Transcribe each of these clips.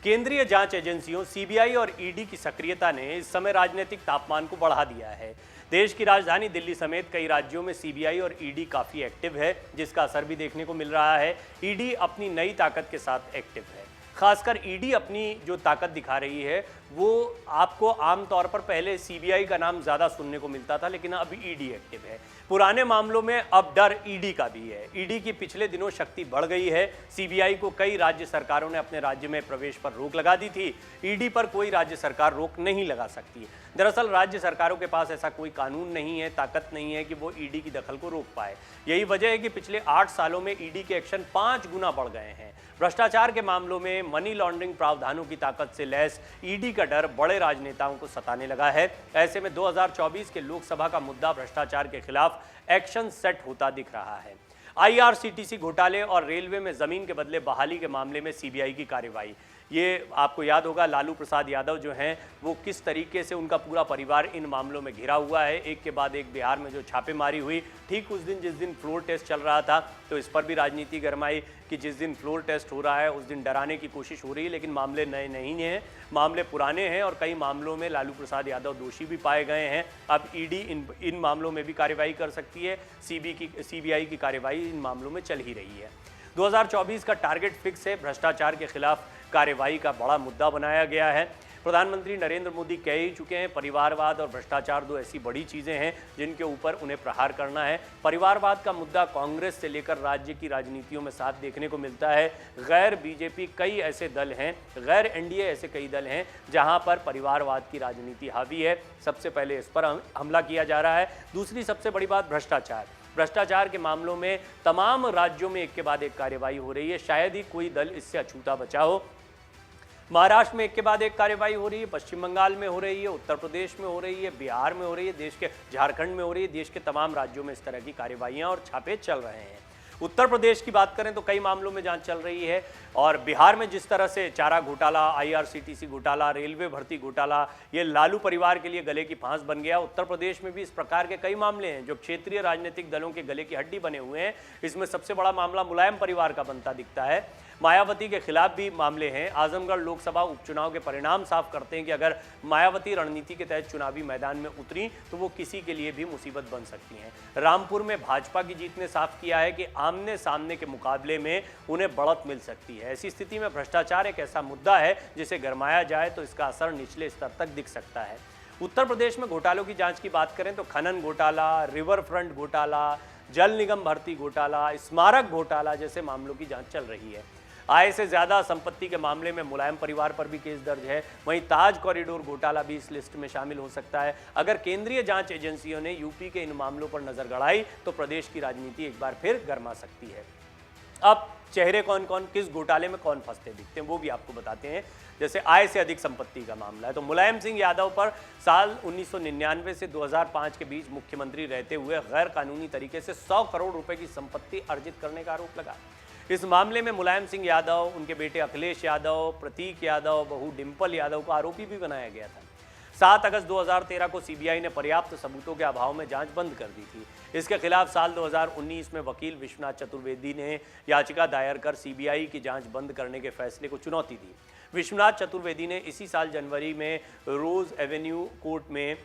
केंद्रीय जांच एजेंसियों सीबीआई और ईडी की सक्रियता ने इस समय राजनीतिक तापमान को बढ़ा दिया है। देश की राजधानी दिल्ली समेत कई राज्यों में सीबीआई और ईडी काफी एक्टिव है, जिसका असर भी देखने को मिल रहा है। ईडी अपनी नई ताकत के साथ एक्टिव है। खासकर ईडी अपनी जो ताकत दिखा रही है वो आपको आमतौर पर पहले सीबीआई का नाम ज़्यादा सुनने को मिलता था, लेकिन अब ईडी एक्टिव है। पुराने मामलों में अब डर ईडी का भी है। ईडी की पिछले दिनों शक्ति बढ़ गई है। सीबीआई को कई राज्य सरकारों ने अपने राज्य में प्रवेश पर रोक लगा दी थी। ईडी पर कोई राज्य सरकार रोक नहीं लगा सकती। दरअसल राज्य सरकारों के पास ऐसा कोई कानून नहीं है, ताकत नहीं है कि वो ईडी की दखल को रोक पाए। यही वजह है कि पिछले 8 सालों में ईडी के एक्शन 5 गुना बढ़ गए हैं। भ्रष्टाचार के मामलों में मनी लॉन्ड्रिंग प्रावधानों की ताकत से लैस ईडी का डर बड़े राजनेताओं को सताने लगा है। ऐसे में 2024 के लोकसभा का मुद्दा भ्रष्टाचार के खिलाफ एक्शन सेट होता दिख रहा है। आईआरसीटीसी घोटाले और रेलवे में जमीन के बदले बहाली के मामले में सीबीआई की कार्रवाई, ये आपको याद होगा लालू प्रसाद यादव जो हैं वो किस तरीके से उनका पूरा परिवार इन मामलों में घिरा हुआ है। एक के बाद एक बिहार में जो छापेमारी हुई, ठीक उस दिन जिस दिन फ्लोर टेस्ट चल रहा था तो इस पर भी राजनीति गरमाई कि जिस दिन फ्लोर टेस्ट हो रहा है उस दिन डराने की कोशिश हो रही है, लेकिन मामले नए नहीं हैं, मामले पुराने हैं और कई मामलों में लालू प्रसाद यादव दोषी भी पाए गए हैं। अब ईडी इन मामलों में भी कार्रवाई कर सकती है। सीबीआई की कार्रवाई इन मामलों में चल ही रही है। 2024 का टारगेट फिक्स है। भ्रष्टाचार के खिलाफ कार्रवाई का बड़ा मुद्दा बनाया गया है। प्रधानमंत्री नरेंद्र मोदी कह ही चुके हैं, परिवारवाद और भ्रष्टाचार दो ऐसी बड़ी चीज़ें हैं जिनके ऊपर उन्हें प्रहार करना है। परिवारवाद का मुद्दा कांग्रेस से लेकर राज्य की राजनीतियों में साथ देखने को मिलता है। गैर बीजेपी कई ऐसे दल हैं, गैर एनडीए ऐसे कई दल हैं जहां पर परिवारवाद की राजनीति हावी है। सबसे पहले इस पर हमला किया जा रहा है। दूसरी सबसे बड़ी बात भ्रष्टाचार के मामलों में तमाम राज्यों में एक के बाद एक कार्रवाई हो रही है। शायद ही कोई दल इससे अछूता बचा हो। महाराष्ट्र में एक के बाद एक कार्रवाई हो रही है, पश्चिम बंगाल में हो रही है, उत्तर प्रदेश में हो रही है, बिहार में हो रही है, देश के झारखंड में हो रही है। देश के तमाम राज्यों में इस तरह की कार्रवाइयां और छापे चल रहे हैं। उत्तर प्रदेश की बात करें तो कई मामलों में जांच चल रही है और बिहार में जिस तरह से चारा घोटाला, आईआरसीटीसी घोटाला, रेलवे भर्ती घोटाला ये लालू परिवार के लिए गले की फांस बन गया, उत्तर प्रदेश में भी इस प्रकार के कई मामले हैं जो क्षेत्रीय राजनीतिक दलों के गले की हड्डी बने हुए हैं। इसमें सबसे बड़ा मामला मुलायम परिवार का बनता दिखता है। मायावती के खिलाफ भी मामले हैं। आजमगढ़ लोकसभा उपचुनाव के परिणाम साफ करते हैं कि अगर मायावती रणनीति के तहत चुनावी मैदान में उतरी तो वो किसी के लिए भी मुसीबत बन सकती हैं। रामपुर में भाजपा की जीत ने साफ किया है कि आमने सामने के मुकाबले में उन्हें बढ़त मिल सकती है। ऐसी स्थिति में भ्रष्टाचार एक ऐसा मुद्दा है जिसे गरमाया जाए तो इसका असर निचले स्तर तक दिख सकता है। उत्तर प्रदेश में घोटालों की जांच की बात करें तो खनन घोटाला, रिवर फ्रंट घोटाला, जल निगम भर्ती घोटाला, स्मारक घोटाला जैसे मामलों की जांच चल रही है। आय से ज्यादा संपत्ति के मामले में मुलायम परिवार पर भी केस दर्ज है। वहीं ताज कॉरिडोर घोटाला भी इस लिस्ट में शामिल हो सकता है। अगर केंद्रीय जांच एजेंसियों ने यूपी के इन मामलों पर नजर गड़ाई तो प्रदेश की राजनीति एक बार फिर गर्मा सकती है। अब चेहरे कौन कौन किस घोटाले में कौन फंसते दिखते हैं वो भी आपको बताते हैं। जैसे आय से अधिक संपत्ति का मामला है तो मुलायम सिंह यादव पर साल 1999 से 2005 के बीच मुख्यमंत्री रहते हुए गैर कानूनी तरीके से 100 करोड़ रुपए की संपत्ति अर्जित करने का आरोप लगा। इस मामले में मुलायम सिंह यादव, उनके बेटे अखिलेश यादव, प्रतीक यादव, बहू डिंपल यादव को आरोपी भी बनाया गया था। 7 अगस्त 2013 को सीबीआई ने पर्याप्त सबूतों के अभाव में जांच बंद कर दी थी। इसके खिलाफ साल 2019 में वकील विश्वनाथ चतुर्वेदी ने याचिका दायर कर सीबीआई की जांच बंद करने के फैसले को चुनौती दी। विश्वनाथ चतुर्वेदी ने इसी साल जनवरी में रोज एवेन्यू कोर्ट में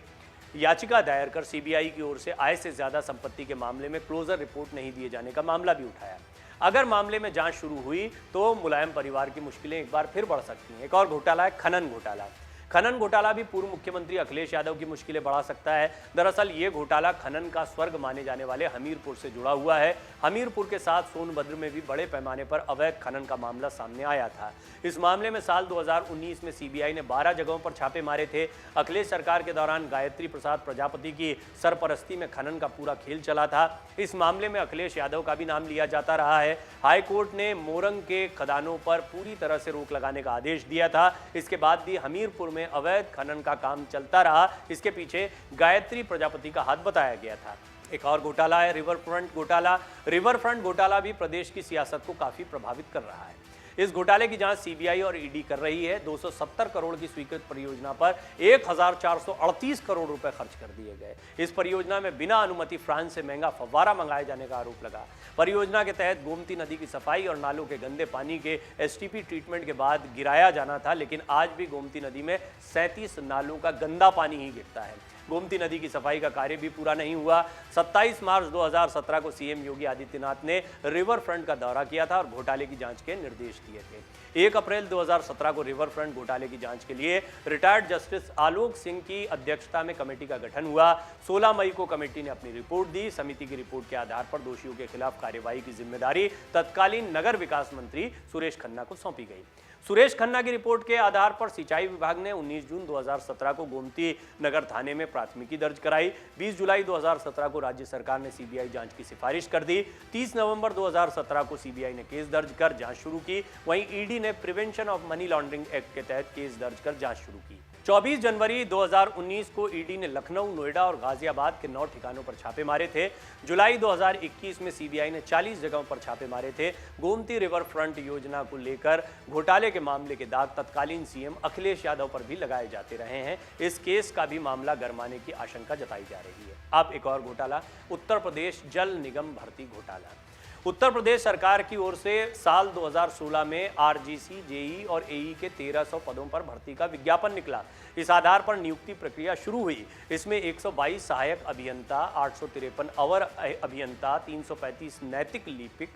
याचिका दायर कर सीबीआई की ओर से आय से ज्यादा संपत्ति के मामले में क्लोजर रिपोर्ट नहीं दिए जाने का मामला भी उठाया। अगर मामले में जांच शुरू हुई तो मुलायम परिवार की मुश्किलें एक बार फिर बढ़ सकती हैं। एक और घोटाला है खनन घोटाला। खनन घोटाला भी पूर्व मुख्यमंत्री अखिलेश यादव की मुश्किलें बढ़ा सकता है। दरअसल ये घोटाला खनन का स्वर्ग माने जाने वाले हमीरपुर से जुड़ा हुआ है। हमीरपुर के साथ सोनभद्र में भी बड़े पैमाने पर अवैध खनन का मामला सामने आया था। इस मामले में साल 2019 में सीबीआई ने 12 जगहों पर छापे मारे थे। अखिलेश सरकार के दौरान गायत्री प्रसाद प्रजापति की सरपरस्ती में खनन का पूरा खेल चला था। इस मामले में अखिलेश यादव का भी नाम लिया जाता रहा है। हाईकोर्ट ने मोरंग के खदानों पर पूरी तरह से रोक लगाने का आदेश दिया था। इसके बाद भी हमीरपुर में अवैध खनन का काम चलता रहा। इसके पीछे गायत्री प्रजापति का हाथ बताया गया था। एक और घोटाला है रिवर फ्रंट घोटाला। रिवर फ्रंट घोटाला भी प्रदेश की सियासत को काफी प्रभावित कर रहा है। इस घोटाले की जांच सीबीआई और ईडी कर रही है। 270 करोड़ की स्वीकृत परियोजना पर 1438 करोड़ रुपए खर्च कर दिए गए। इस परियोजना में बिना अनुमति फ्रांस से महंगा फव्वारा मंगाए जाने का आरोप लगा। परियोजना के तहत गोमती नदी की सफाई और नालों के गंदे पानी के एसटीपी ट्रीटमेंट के बाद गिराया जाना था, लेकिन आज भी गोमती नदी में 37 नालों का गंदा पानी ही गिरता है। गोमती नदी की सफाई का कार्य भी पूरा नहीं हुआ। 27 मार्च 2017 को सीएम योगी आदित्यनाथ ने रिवर फ्रंट का दौरा किया था और घोटाले की जांच के निर्देश दिए थे। 1 अप्रैल 2017 को रिवर फ्रंट घोटाले की जांच के लिए रिटायर्ड जस्टिस आलोक सिंह की अध्यक्षता में कमेटी का गठन हुआ। 16 मई को कमेटी ने अपनी रिपोर्ट दी। समिति की रिपोर्ट के आधार पर दोषियों के खिलाफ कार्यवाही की जिम्मेदारी तत्कालीन नगर विकास मंत्री सुरेश खन्ना को सौंपी गई। सुरेश खन्ना की रिपोर्ट के आधार पर सिंचाई विभाग ने 19 जून 2017 को गोमती नगर थाने में प्राथमिकी दर्ज कराई। 20 जुलाई 2017 को राज्य सरकार ने सीबीआई जांच की सिफारिश कर दी। 30 नवंबर 2017 को सीबीआई ने केस दर्ज कर जांच शुरू की। वहीं ईडी ने prevention of money laundering act के तहत केस दर्ज कर जांच शुरू की। 24 जनवरी 2019 को ईडी ने लखनऊ, नोएडा और गाजियाबाद के 9 ठिकानों पर छापे मारे थे। जुलाई 2021 में सीबीआई ने 40 जगहों पर छापे मारे थे। गोमती रिवर फ्रंट योजना को लेकर घोटाले के मामले के दाग तत्कालीन सीएम अखिलेश यादव पर भी लगाए जाते रहे हैं। इस केस का भी मामला गरमाने की आशंका जताई जा रही है। अब एक और घोटाला, उत्तर प्रदेश जल निगम भर्ती घोटाला। उत्तर प्रदेश सरकार की ओर से साल 2016 में आरजीसी, जेई और एई के 1300 पदों पर भर्ती का विज्ञापन निकला। इस आधार पर नियुक्ति प्रक्रिया शुरू हुई। इसमें 122 सहायक अभियंता, 853 अवर अभियंता, 335 नैतिक लिपिक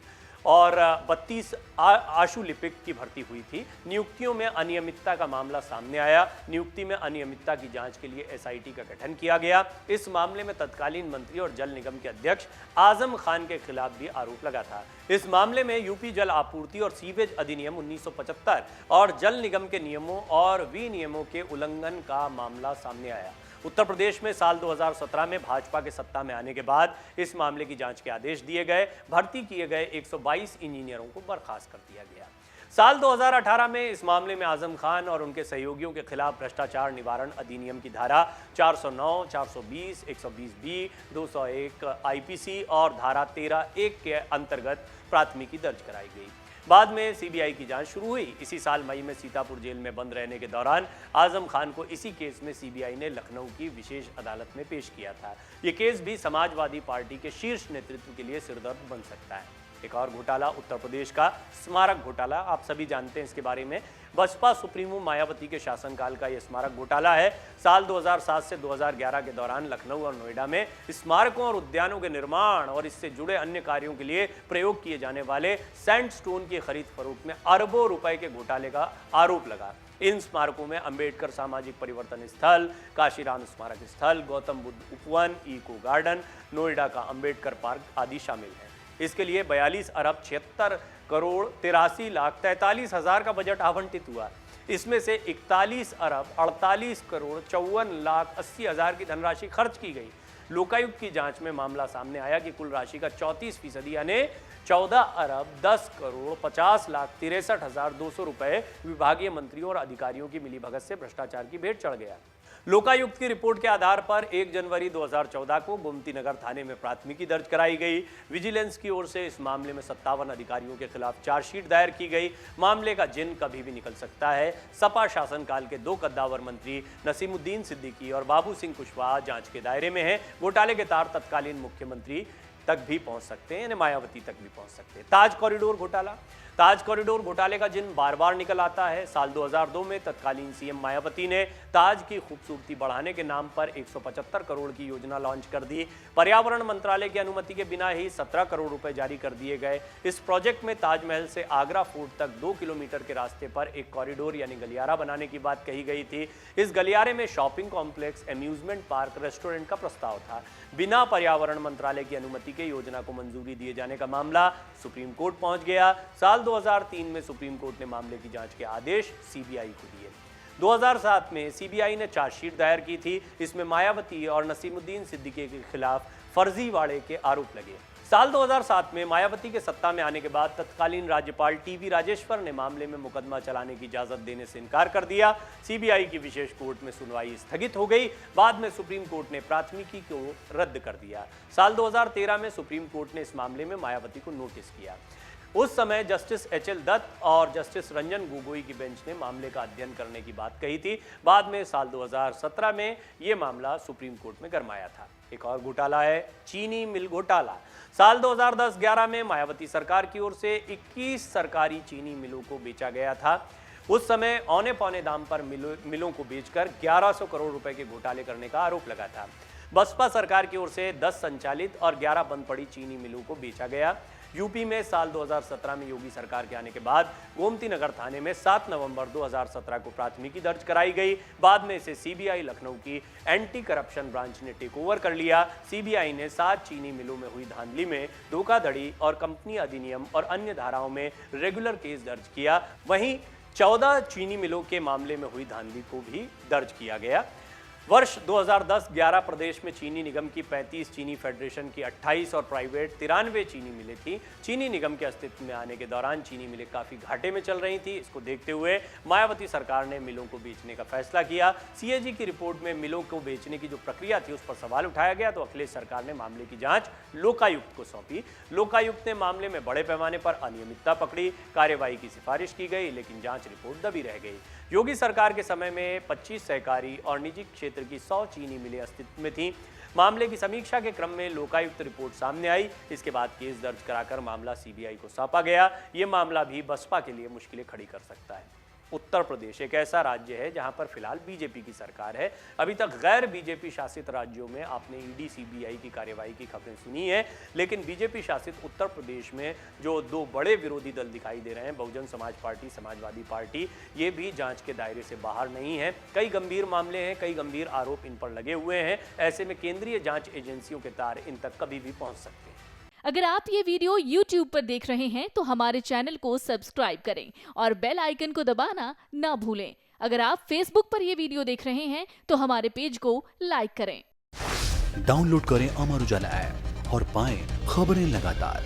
और 32 आशु लिपिक की भर्ती हुई थी। नियुक्तियों में अनियमितता का मामला सामने आया। नियुक्ति में अनियमितता की जांच के लिए एसआईटी का गठन किया गया। इस मामले में तत्कालीन मंत्री और जल निगम के अध्यक्ष आजम खान के खिलाफ भी आरोप लगा था। इस मामले में यूपी जल आपूर्ति और सीवेज अधिनियम 1975 और जल निगम के नियमों और विनियमों के उल्लंघन का मामला सामने आया। उत्तर प्रदेश में साल 2017 में भाजपा के सत्ता में आने के बाद इस मामले की जांच के आदेश दिए गए। भर्ती किए गए 122 इंजीनियरों को बर्खास्त कर दिया गया। साल 2018 में इस मामले में आजम खान और उनके सहयोगियों के खिलाफ भ्रष्टाचार निवारण अधिनियम की धारा 409, 420, 120B, 201 आईपीसी और धारा 13(1) के अंतर्गत प्राथमिकी दर्ज कराई गई। बाद में सीबीआई की जांच शुरू हुई। इसी साल मई में सीतापुर जेल में बंद रहने के दौरान आजम खान को इसी केस में सीबीआई ने लखनऊ की विशेष अदालत में पेश किया था। ये केस भी समाजवादी पार्टी के शीर्ष नेतृत्व के लिए सिरदर्द बन सकता है। एक और घोटाला, उत्तर प्रदेश का स्मारक घोटाला। आप सभी जानते हैं इसके बारे में। बसपा सुप्रीमो मायावती के शासनकाल का यह स्मारक घोटाला है। साल 2007 से 2011 के दौरान लखनऊ और नोएडा में स्मारकों और उद्यानों के निर्माण और इससे जुड़े अन्य कार्यों के लिए प्रयोग किए जाने वाले सैंडस्टोन की खरीद फरोख्त में अरबों रुपए के घोटाले का आरोप लगा। इन स्मारकों में अंबेडकर सामाजिक परिवर्तन स्थल, काशीराम स्मारक स्थल, गौतम बुद्ध उपवन, इको गार्डन, नोएडा का अंबेडकर पार्क आदि शामिल हैं। इसके लिए 42 अरब 76 करोड़ 83 लाख 43 हज़ार का बजट आवंटित हुआ। इसमें से 41 अरब 48 करोड़ 54 लाख 80 हज़ार की धनराशि खर्च की गई। लोकायुक्त की जांच में मामला सामने आया कि कुल राशि का 34% यानी 14 अरब 10 करोड़ 50 लाख 63 हज़ार 200 रुपए विभागीय मंत्रियों और अधिकारियों की मिलीभगत से भ्रष्टाचार की भेंट चढ़ गया। लोकायुक्त की रिपोर्ट के आधार पर 1 जनवरी 2014 को गोमती नगर थाने में प्राथमिकी दर्ज कराई गई। विजिलेंस की ओर से इस मामले में 57 अधिकारियों के खिलाफ चार्जशीट दायर की गई। मामले का जिन कभी भी निकल सकता है। सपा शासनकाल के 2 कद्दावर मंत्री नसीमुद्दीन सिद्दीकी और बाबू सिंह कुशवाहा जांच के दायरे में हैं। घोटाले के तार तत्कालीन मुख्यमंत्री तक भी पहुंच सकते हैं, यानी मायावती तक भी पहुंच सकते हैं। ताज कॉरिडोर घोटाला। ताज कॉरिडोर घोटाले का जिन बार बार निकल आता है। साल 2002 में तत्कालीन सीएम मायावती ने ताज की खूबसूरती बढ़ाने के नाम पर 175 करोड़ की योजना लॉन्च कर दी। पर्यावरण मंत्रालय की अनुमति के बिना ही 17 करोड़ रुपए जारी कर दिए गए। इस प्रोजेक्ट में ताजमहल से आगरा फोर्ट तक 2 किलोमीटर के रास्ते पर एक कॉरिडोर यानी गलियारा बनाने की बात कही गई थी। इस गलियारे में shopping complex, amusement park, restaurant का प्रस्ताव था। बिना पर्यावरण मंत्रालय की अनुमति के योजना को मंजूरी दिए जाने का मामला सुप्रीम कोर्ट पहुंच गया। साल 2003 में सुप्रीम कोर्ट ने मामले की जांच के आदेश सीबीआई को दिए। 2007 में सीबीआई ने चार्जशीट दायर की थी। इसमें मायावती और नसीमुद्दीन सिद्दीकी के खिलाफ फर्जीवाड़े के आरोप लगे। साल 2007 में मायावती के सत्ता में आने के बाद तत्कालीन राज्यपाल टीवी राजेश्वर ने मामले में मुकदमा चलाने की इजाजत देने से इनकार कर दिया। सीबीआई की विशेष कोर्ट में सुनवाई स्थगित हो गई। बाद में सुप्रीम कोर्ट ने प्राथमिकी को रद्द कर दिया। साल 2013 में सुप्रीम कोर्ट ने इस मामले में मायावती को नोटिस किया। उस समय जस्टिस एच.एल. दत्त और जस्टिस रंजन गोगोई की बेंच ने मामले का अध्ययन करने की बात कही थी। बाद में साल 2017 में ये मामला सुप्रीम कोर्ट में गरमाया था। एक और घोटाला है चीनी मिल घोटाला। साल 2010-11 में मायावती सरकार की ओर से 21 सरकारी चीनी मिलों को बेचा गया था। उस समय औने पौने दाम पर मिलों को बेचकर 1100 करोड़ रुपए के घोटाले करने का आरोप लगा था। बसपा सरकार की ओर से 10 संचालित और 11 बंद पड़ी चीनी मिलों को बेचा गया। यूपी में साल 2017 में योगी सरकार के आने के बाद गोमती नगर थाने में 7 नवंबर 2017 को प्राथमिकी दर्ज कराई गई। बाद में इसे सीबीआई लखनऊ की एंटी करप्शन ब्रांच ने टेक ओवर कर लिया। सीबीआई ने 7 चीनी मिलों में हुई धांधली में धोखाधड़ी और कंपनी अधिनियम और अन्य धाराओं में रेगुलर केस दर्ज किया। वहीं 14 चीनी मिलों के मामले में हुई धांधली को भी दर्ज किया गया। वर्ष 2010-11 प्रदेश में चीनी निगम की 35, चीनी फेडरेशन की 28 और प्राइवेट 93 चीनी मिलें थी। चीनी निगम के अस्तित्व में आने के दौरान चीनी मिलें काफ़ी घाटे में चल रही थी। इसको देखते हुए मायावती सरकार ने मिलों को बेचने का फैसला किया। सीएजी की रिपोर्ट में मिलों को बेचने की जो प्रक्रिया थी उस पर सवाल उठाया गया, तो अखिलेश सरकार ने मामले की जाँच लोकायुक्त को सौंपी। लोकायुक्त ने मामले में बड़े पैमाने पर अनियमितता पकड़ी। कार्यवाही की सिफारिश की गई, लेकिन जाँच रिपोर्ट दबी रह गई। योगी सरकार के समय में 25 सहकारी और निजी क्षेत्र की 100 चीनी मिलें अस्तित्व में थीं। मामले की समीक्षा के क्रम में लोकायुक्त रिपोर्ट सामने आई। इसके बाद केस दर्ज कराकर मामला सीबीआई को सौंपा गया। ये मामला भी बसपा के लिए मुश्किलें खड़ी कर सकता है। उत्तर प्रदेश एक ऐसा राज्य है जहां पर फिलहाल बीजेपी की सरकार है। अभी तक गैर बीजेपी शासित राज्यों में आपने ईडी सीबीआई की कार्यवाही की खबरें सुनी है, लेकिन बीजेपी शासित उत्तर प्रदेश में जो 2 बड़े विरोधी दल दिखाई दे रहे हैं, बहुजन समाज पार्टी, समाजवादी पार्टी, ये भी जांच के दायरे से बाहर नहीं है। कई गंभीर मामले हैं, कई गंभीर आरोप इन पर लगे हुए हैं। ऐसे में केंद्रीय जांच एजेंसियों के तार इन तक कभी भी पहुंच सकते हैं। अगर आप ये वीडियो YouTube पर देख रहे हैं तो हमारे चैनल को सब्सक्राइब करें और बेल आइकन को दबाना ना भूलें। अगर आप Facebook पर ये वीडियो देख रहे हैं तो हमारे पेज को लाइक करें। डाउनलोड करें अमर उजाला ऐप और पाएं खबरें लगातार।